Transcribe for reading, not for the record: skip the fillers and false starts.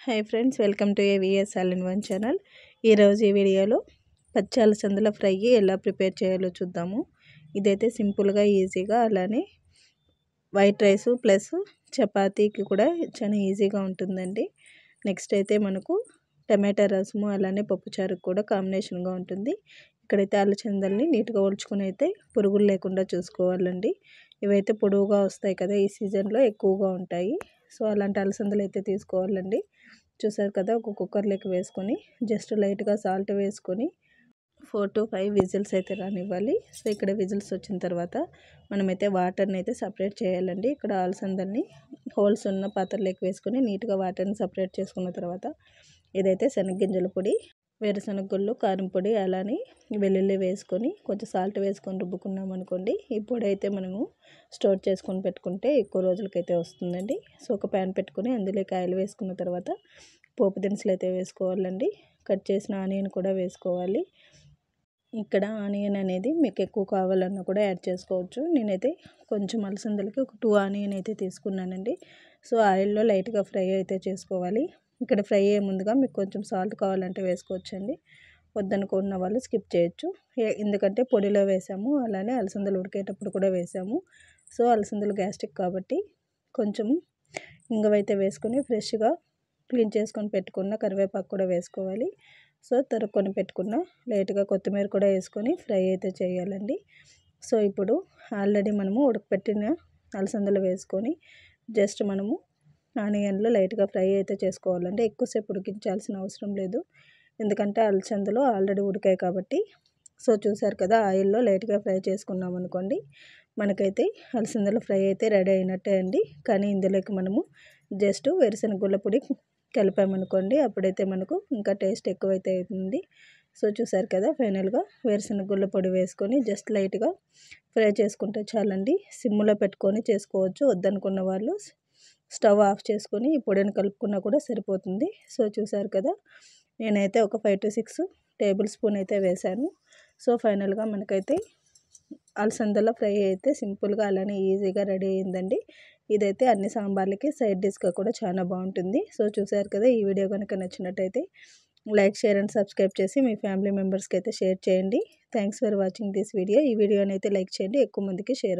Hi friends, welcome to AVS all in one channel. ఈరోజు ఈ వీడియోలో పచ్చి అలసందల ఫ్రై ఎలా ప్రిపేర్ చేయాలో చూద్దాము. ఇదైతే సింపుల్గా ఈజీగా, అలానే వైట్ రైస్ ప్లస్ చపాతీకి కూడా చాలా ఈజీగా ఉంటుందండి. నెక్స్ట్ అయితే మనకు టమాటా రసము అలానే పప్పుచారుకు కూడా కాంబినేషన్గా ఉంటుంది. ఇక్కడైతే అలసందల్ని నీట్గా ఒలుచుకుని అయితే పురుగులు లేకుండా చూసుకోవాలండి. ఇవైతే పొడవుగా వస్తాయి కదా, ఈ సీజన్లో ఎక్కువగా ఉంటాయి. సో అలాంటి అలసందలు అయితే తీసుకోవాలండి. చూసారు కదా, ఒక కుక్కర్లోకి వేసుకొని జస్ట్ లైట్గా సాల్ట్ వేసుకొని 4 to 5 విజిల్స్ అయితే రానివ్వాలి. సో ఇక్కడ విజిల్స్ వచ్చిన తర్వాత మనమైతే వాటర్ని అయితే సపరేట్ చేయాలండి. ఇక్కడ అలసందల్ని హోల్స్ ఉన్న పాత్రలోకి వేసుకొని నీట్గా వాటర్ని సపరేట్ చేసుకున్న తర్వాత ఇదైతే శనగగింజల పొడి, వేరుశనగ గుళ్ళు, కారం పొడి, అలానే వెల్లుల్లి వేసుకొని కొంచెం సాల్ట్ వేసుకొని రుబ్బుకున్నాం అనుకోండి. ఈ పొడి అయితే మనము స్టోర్ చేసుకొని పెట్టుకుంటే ఎక్కువ రోజులకైతే వస్తుందండి. సో ఒక ప్యాన్ పెట్టుకొని అందులోకి ఆయిల్ వేసుకున్న తర్వాత పోపు దినుసులు అయితే వేసుకోవాలండి. కట్ చేసిన ఆనియన్ కూడా వేసుకోవాలి. ఇక్కడ ఆనియన్ అనేది మీకు ఎక్కువ కావాలన్నా కూడా యాడ్ చేసుకోవచ్చు. నేనైతే కొంచెం అలసందలకి ఒక 2 ఆనియన్ అయితే తీసుకున్నానండి. సో ఆయిల్లో లైట్గా ఫ్రై అయితే చేసుకోవాలి. ఇక్కడ ఫ్రై అయ్యే ముందుగా మీకు కొంచెం సాల్ట్ కావాలంటే వేసుకోవచ్చండి. వద్దనుకున్న వాళ్ళు స్కిప్ చేయొచ్చు, ఎందుకంటే పొడిలో వేసాము, అలానే అలసందలు ఉడికేటప్పుడు కూడా వేసాము. సో అలసందలు గ్యాస్ట్రిక్ కాబట్టి కొంచెం ఇంగువైతే వేసుకొని ఫ్రెష్గా క్లీన్ చేసుకొని పెట్టుకున్న కరివేపాకు కూడా వేసుకోవాలి. సో తరుక్కొని పెట్టుకున్న లైట్గా కొత్తిమీర కూడా వేసుకొని ఫ్రై అయితే చేయాలండి. సో ఇప్పుడు ఆల్రెడీ మనము ఉడకపెట్టిన అలసందలు వేసుకొని జస్ట్ మనము ఆనియన్లో లైట్గా ఫ్రై అయితే చేసుకోవాలండి. ఎక్కువసేపు ఉడికించాల్సిన అవసరం లేదు, ఎందుకంటే అలసందలు ఆల్రెడీ ఉడికాయి కాబట్టి. సో చూసారు కదా, ఆయిల్లో లైట్గా ఫ్రై చేసుకున్నాం అనుకోండి, మనకైతే అలసందల ఫ్రై అయితే రెడీ అయినట్టే అండి. కానీ ఇందులోకి మనము జస్ట్ వేరుశనగ గుళ్ళ పొడి కలిపామనుకోండి, అప్పుడైతే మనకు ఇంకా టేస్ట్ ఎక్కువైతే అవుతుంది. సో చూసారు కదా, ఫైనల్గా వేరుశనగ గుళ్ళ పొడి వేసుకొని జస్ట్ లైట్గా ఫ్రై చేసుకుంటే చాలండి. సిమ్లో పెట్టుకొని చేసుకోవచ్చు, వద్దనుకున్న వాళ్ళు స్టవ్ ఆఫ్ చేసుకొని ఈ పొడిని కలుపుకున్నా కూడా సరిపోతుంది. సో చూసారు కదా, నేనైతే ఒక 5 to 6 టేబుల్ స్పూన్ అయితే వేశాను. సో ఫైనల్గా మనకైతే అలసందల ఫ్రై అయితే సింపుల్గా అలానే ఈజీగా రెడీ అయిందండి. ఇదైతే అన్ని సాంబార్లకి సైడ్ డిష్గా కూడా చాలా బాగుంటుంది. సో చూసారు కదా, ఈ వీడియో కనుక నచ్చినట్టయితే లైక్, షేర్ అండ్ సబ్స్క్రైబ్ చేసి మీ ఫ్యామిలీ మెంబర్స్కి అయితే షేర్ చేయండి. Thanks for watching this video. ఈ వీడియోని అయితే లైక్ చేయండి, ఎక్కువ మందికి షేర్ అవుతుంది.